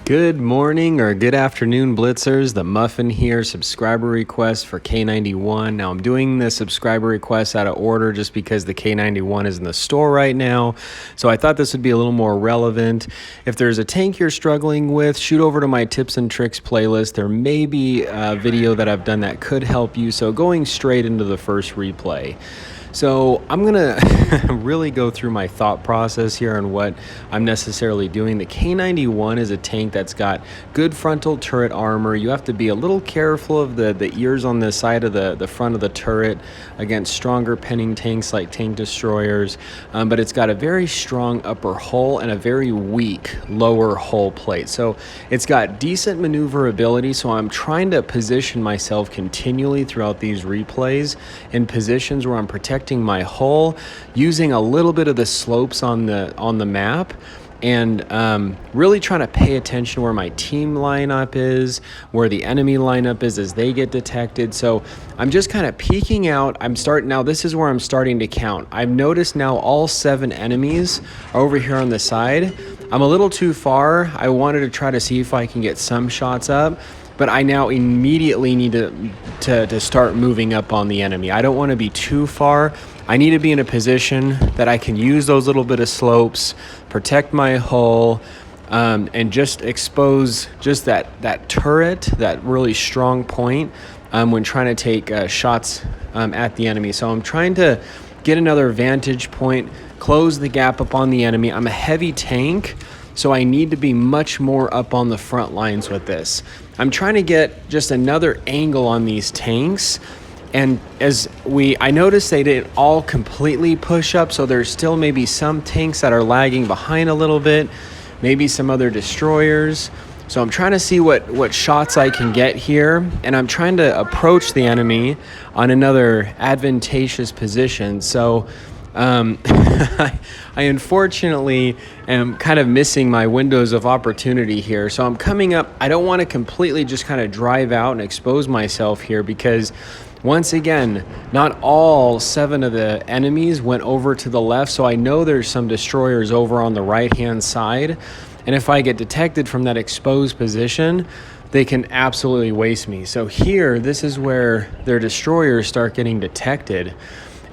Good morning or good afternoon, Blitzers. The Muffin here, subscriber request for K91. Now, I'm doing the subscriber request out of order just because the K91 is in the store right now. So I thought this would be a little more relevant. If there's a tank you're struggling with, shoot over to my tips and tricks playlist. There may be a video that I've done that could help you. So going straight into the first replay. So I'm going to really go through my thought process here on what I'm necessarily doing. The K91 is a tank that's got good frontal turret armor. You have to be a little careful of the ears on the side of the front of the turret against stronger penning tanks like tank destroyers. But it's got a very strong upper hull and a very weak lower hull plate. So it's got decent maneuverability. So I'm trying to position myself continually throughout these replays in positions where I'm protecting my hull, using a little bit of the slopes on the map, and really trying to pay attention where my team lineup is, where the enemy lineup is as they get detected. So I'm just kind of peeking out. Now this is where I'm starting to count. I've noticed now all 7 enemies are over here on the side. I'm a little too far. I wanted to try to see if I can get some shots up, but I now immediately need to start moving up on the enemy. I don't want to be too far. I need to be in a position that I can use those little bit of slopes, protect my hull, and just expose just that turret, that really strong point when trying to take shots at the enemy. So I'm trying to get another vantage point, close the gap up on the enemy. I'm a heavy tank, so I need to be much more up on the front lines with this. I'm trying to get just another angle on these tanks. And I noticed they didn't all completely push up, so there's still maybe some tanks that are lagging behind a little bit, maybe some other destroyers. So I'm trying to see what shots I can get here, and I'm trying to approach the enemy on another advantageous position. So I unfortunately am kind of missing my windows of opportunity here. So I'm coming up. I don't want to completely just kind of drive out and expose myself here, because once again, not all 7 of the enemies went over to the left. So I know there's some destroyers over on the right-hand side. And if I get detected from that exposed position, they can absolutely waste me. So here, this is where their destroyers start getting detected.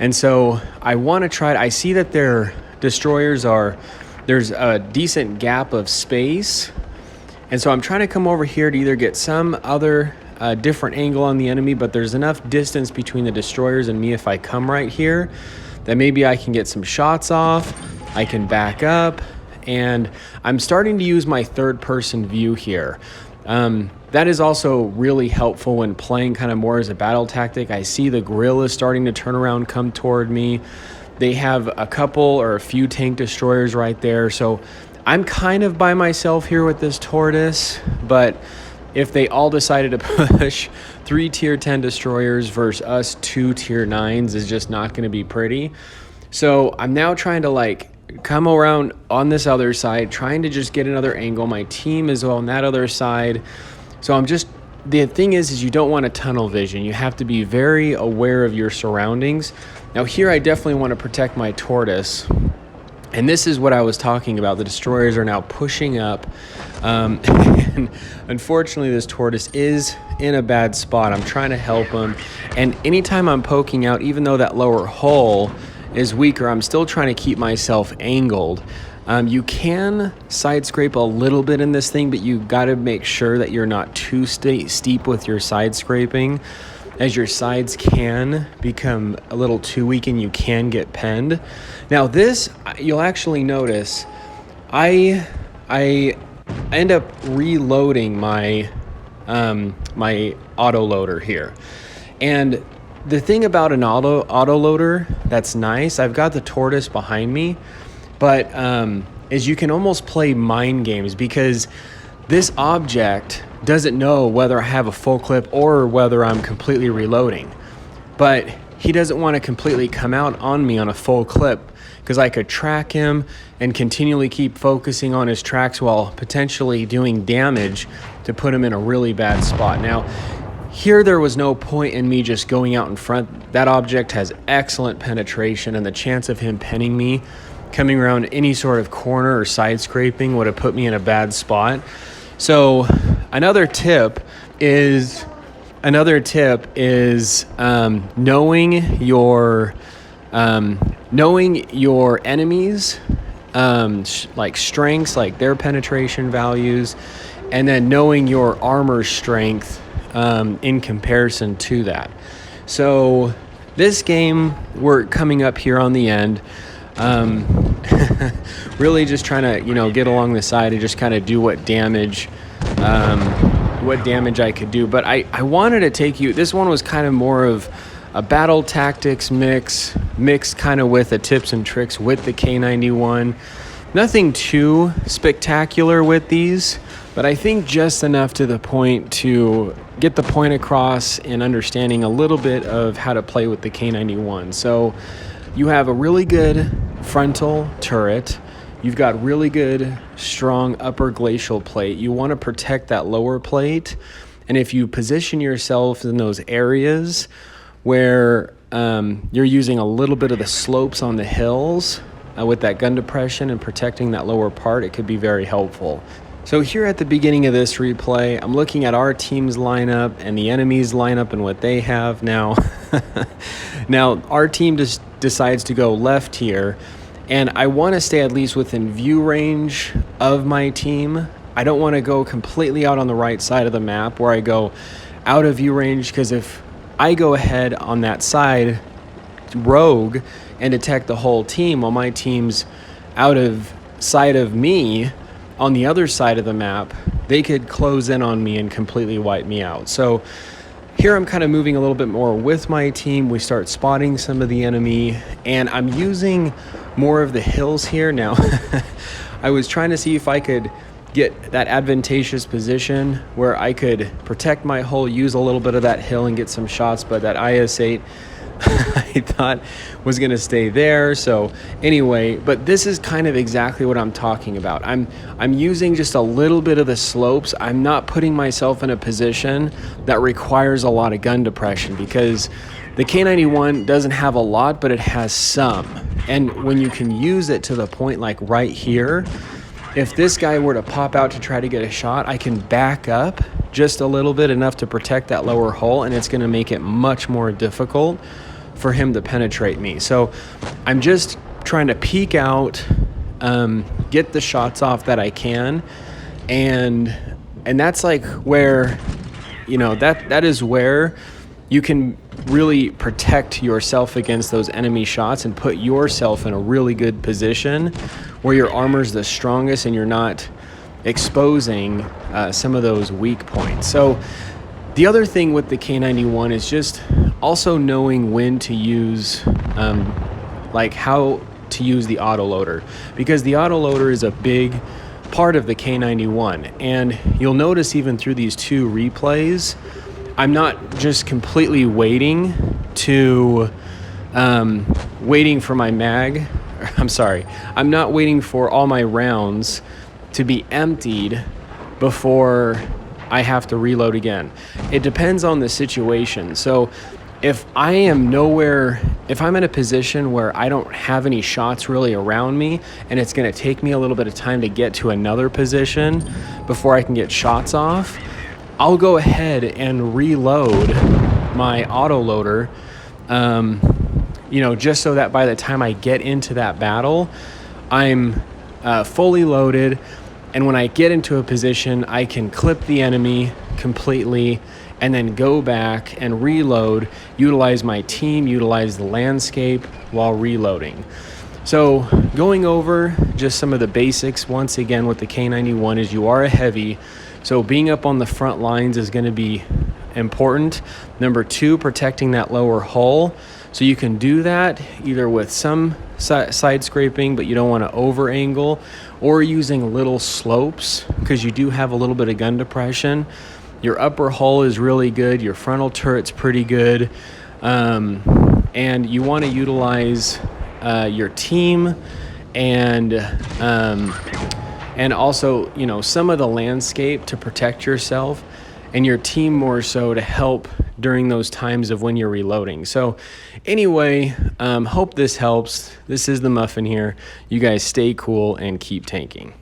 And so I want to try. I see that their destroyers there's a decent gap of space. And so I'm trying to come over here to either get some other different angle on the enemy, but there's enough distance between the destroyers and me if I come right here that maybe I can get some shots off. I can back up, and I'm starting to use my third-person view here. That is also really helpful when playing kind of more as a battle tactic. I see the guerrillas starting to turn around, come toward me. They have a couple or a few tank destroyers right there. So I'm kind of by myself here with this tortoise, but if they all decided to push 3 tier 10 destroyers versus us 2 tier 9s is just not going to be pretty. So I'm now trying to come around on this other side, trying to just get another angle. My team is on that other side. So the thing is you don't want a tunnel vision. You have to be very aware of your surroundings. Now here I definitely want to protect my tortoise. And this is what I was talking about. The destroyers are now pushing up. And unfortunately, this tortoise is in a bad spot. I'm trying to help him. And anytime I'm poking out, even though that lower hull is weaker, I'm still trying to keep myself angled. You can side scrape a little bit in this thing, but you got to make sure that you're not too steep with your side scraping, as your sides can become a little too weak and you can get penned. Now this, you'll actually notice, I end up reloading my my autoloader here. And the thing about an autoloader that's nice, I've got the tortoise behind me, but is you can almost play mind games, because this object doesn't know whether I have a full clip or whether I'm completely reloading. But he doesn't want to completely come out on me on a full clip, because I could track him and continually keep focusing on his tracks while potentially doing damage to put him in a really bad spot. Now, here there was no point in me just going out in front. That object has excellent penetration, and the chance of him penning me, coming around any sort of corner or side scraping, would have put me in a bad spot. So another tip is knowing your enemies, like strengths, like their penetration values, and then knowing your armor strength in comparison to that. So this game, we're coming up here on the end. Really just trying to, get along the side and just kind of do what damage I could do. But I wanted to take you, this one was kind of more of a battle tactics mixed kind of with the tips and tricks with the K91. Nothing too spectacular with these, but I think just enough to the point to get the point across and understanding a little bit of how to play with the K91. So you have a really good frontal turret. You've got really good, strong upper glacial plate. You want to protect that lower plate. And if you position yourself in those areas where you're using a little bit of the slopes on the hills with that gun depression and protecting that lower part, it could be very helpful. So here at the beginning of this replay, I'm looking at our team's lineup and the enemy's lineup and what they have now. Now, our team just decides to go left here, and I want to stay at least within view range of my team. I don't want to go completely out on the right side of the map where I go out of view range, because if I go ahead on that side rogue and detect the whole team while my team's out of sight of me on the other side of the map, they could close in on me and completely wipe me out. So here I'm kind of moving a little bit more with my team. We start spotting some of the enemy, and I'm using more of the hills here now. I was trying to see if I could get that advantageous position where I could protect my hull, use a little bit of that hill and get some shots, but that IS-8 I thought was going to stay there. So anyway, but this is kind of exactly what I'm talking about. I'm using just a little bit of the slopes. I'm not putting myself in a position that requires a lot of gun depression, because the K91 doesn't have a lot, but it has some. And when you can use it to the point like right here, if this guy were to pop out to try to get a shot, I can back up just a little bit, enough to protect that lower hull, and it's going to make it much more difficult for him to penetrate me. So I'm just trying to peek out, get the shots off that I can, and that's like where, that is where you can really protect yourself against those enemy shots and put yourself in a really good position where your armor's the strongest and you're not exposing some of those weak points. So the other thing with the K91 is just also knowing when to use, like how to use the autoloader, because the autoloader is a big part of the K91. And you'll notice even through these two replays, I'm not just completely waiting for my mag. I'm not waiting for all my rounds to be emptied before I have to reload again. It depends on the situation. So if I'm in a position where I don't have any shots really around me, and it's going to take me a little bit of time to get to another position before I can get shots off, I'll go ahead and reload my autoloader, just so that by the time I get into that battle, I'm fully loaded. And when I get into a position, I can clip the enemy completely and then go back and reload, utilize my team, utilize the landscape while reloading. So going over just some of the basics once again with the K91 is you are a heavy. So being up on the front lines is going to be important. Number two, protecting that lower hull. So you can do that either with some side scraping, but you don't want to over angle, or using little slopes because you do have a little bit of gun depression. Your upper hull is really good. Your frontal turret's pretty good. And you want to utilize your team and also, some of the landscape to protect yourself, and your team more so to help during those times of when you're reloading. So anyway, hope this helps. This is the Muffin here. You guys stay cool and keep tanking.